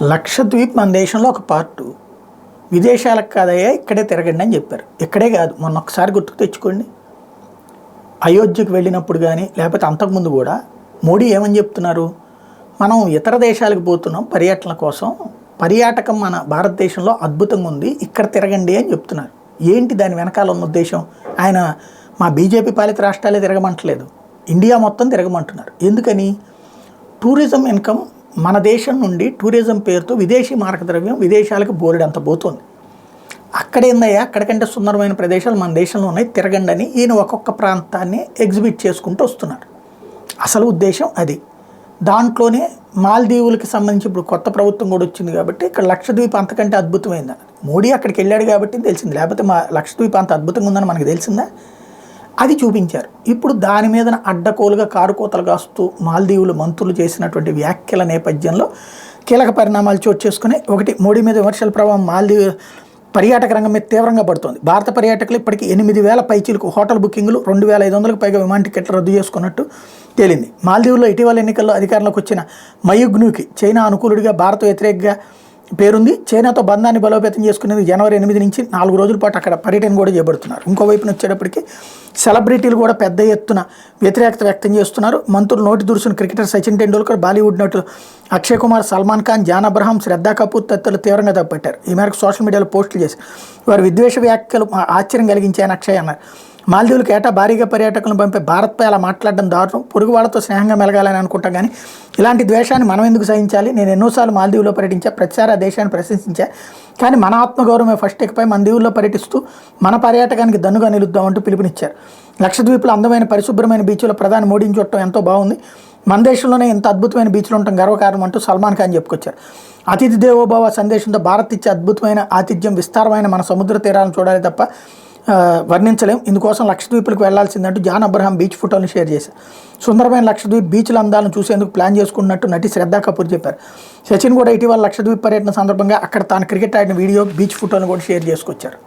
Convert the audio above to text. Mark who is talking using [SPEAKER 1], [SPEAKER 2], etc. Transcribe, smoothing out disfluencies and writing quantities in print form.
[SPEAKER 1] లక్షద్వీప్ మన దేశంలో ఒక పార్టు. విదేశాలకు కాదయ్యా ఇక్కడే తిరగండి అని చెప్పారు. ఇక్కడే కాదు, మొన్న ఒకసారి గుర్తుకు తెచ్చుకోండి, అయోధ్యకు వెళ్ళినప్పుడు కానీ లేకపోతే అంతకుముందు కూడా మోడీ ఏమని చెప్తున్నారు, మనం ఇతర దేశాలకు పోతున్నాం పర్యటన కోసం, పర్యాటకం మన భారతదేశంలో అద్భుతంగా ఉంది, ఇక్కడ తిరగండి అని చెప్తున్నారు. ఏంటి దాని వెనకాల ఉన్న ఉద్దేశం? ఆయన మా బీజేపీ పాలిత రాష్ట్రాలే తిరగమంటలేదు, ఇండియా మొత్తం తిరగమంటున్నారు. ఎందుకని? టూరిజం ఇన్కమ్ మన దేశం నుండి టూరిజం పేరుతో విదేశీ మారకద్రవ్యం విదేశాలకు బోలెడంత పోతుంది. అక్కడేందయ్యా, అక్కడికంటే సుందరమైన ప్రదేశాలు మన దేశంలో ఉన్నాయి, తిరగండి అని ఈయన ఒక్కొక్క ప్రాంతాన్ని ఎగ్జిబిట్ చేసుకుంటూ వస్తున్నారు. అసలు ఉద్దేశం అది. దాంట్లోనే మాల్దీవులకి సంబంధించి ఇప్పుడు కొత్త ప్రభుత్వం కూడా వచ్చింది కాబట్టి ఇక్కడ లక్షద్వీప్ అంతకంటే అద్భుతమైందని మోడీ అక్కడికి వెళ్ళాడు కాబట్టి తెలిసింది, లేకపోతే మా లక్షద్వీప్ అంత అద్భుతంగా ఉందని మనకు తెలిసిందా? అది చూపించారు. ఇప్పుడు దాని మీద అడ్డకోలుగా కారుకోతలు కాస్తూ మాల్దీవులు మంత్రులు చేసినటువంటి వ్యాఖ్యల నేపథ్యంలో కీలక పరిణామాలు చోటు చేసుకుని, ఒకటి, మోడీ మీద విమర్శల ప్రభావం మాల్దీవ్ పర్యాటక రంగం మీద తీవ్రంగా పడుతుంది. భారత పర్యాటకులు ఇప్పటికీ 8,000 పైచీలకు హోటల్ బుకింగ్లు, 2,500కు పైగా విమాన టికెట్లు రద్దు చేసుకున్నట్టు తేలింది. మాల్దీవుల్లో ఇటీవల ఎన్నికల్లో అధికారంలోకి వచ్చిన మయుగ్నుకి చైనా అనుకూలుడిగా, భారత వ్యతిరేకంగా పేరుంది. చైనాతో బంధాన్ని బలోపేతం చేసుకునేందుకు జనవరి 8 నుంచి 4 రోజుల పాటు అక్కడ పర్యటన కూడా చేపడుతున్నారు. ఇంకోవైపున వచ్చేటప్పటికి సెలబ్రిటీలు కూడా పెద్ద ఎత్తున వ్యతిరేకత వ్యక్తం చేస్తున్నారు. మంత్రులు నోటి దురుసుని క్రికెటర్ సచిన్ టెండూల్కర్, బాలీవుడ్ నటులు అక్షయ్ కుమార్, సల్మాన్ ఖాన్, జాన్ అబ్రహాం, శ్రద్ధా కపూర్ తదితరులు తీవ్రంగా తప్పుపట్టారు. ఈ మేరకు సోషల్ మీడియాలో పోస్టులు చేసి వారి విద్వేష వ్యాఖ్యలు ఆశ్చర్యం కలిగించాయని అక్షయ్ అన్నారు. మాల్దీవులకు ఏటా భారీగా పర్యాటకులను పంపే భారత్పై అలా మాట్లాడడం దారుణం. పొరుగు వాళ్ళతో స్నేహంగా మెలగాలని అనుకుంటాం, కానీ ఇలాంటి ద్వేషాన్ని మనం ఎందుకు సహించాలి? నేను ఎన్నోసార్లు మాల్దీవులో పర్యటించా, ప్రతిసారి ఆ దేశాన్ని ప్రశంసించా, కానీ మన ఆత్మగౌరవమే ఫస్ట్ ఎక్కిపై మన దీవుల్లో పర్యటిస్తూ మన పర్యాటకానికి దన్నుగా నిలుద్దామంటూ పిలుపునిచ్చారు. లక్షద్వీప్లో అందమైన పరిశుభ్రమైన బీచ్లో ప్రధాని మోడీని చూడటం ఎంతో బాగుంది, మన దేశంలోనే ఇంత అద్భుతమైన బీచ్లు ఉండటం గర్వకారణం అంటూ సల్మాన్ ఖాన్ చెప్పుకొచ్చారు. అతిథి దేవోభవ సందేశంతో భారత్ ఇచ్చే అద్భుతమైన ఆతిథ్యం, విస్తారమైన మన సముద్ర తీరాలను చూడాలి తప్ప వర్ణించలేం, ఇందుకోసం లక్షద్వీపులకు వెళ్లాల్సిందంటూ జాన్ అబ్రహాం బీచ్ ఫోటోలను షేర్ చేశారు. సుందరమైన లక్షద్వీప్ బీచ్ల అందాలను చూసేందుకు ప్లాన్ చేసుకున్నట్టు నటి శ్రద్ధా కపూర్ చెప్పారు. సచిన్ కూడా ఇటీవల లక్షద్వీప్ పర్యటన సందర్భంగా అక్కడ తాను క్రికెట్ ఆడిన వీడియో, బీచ్ ఫోటోలను కూడా షేర్ చేసుకొచ్చారు.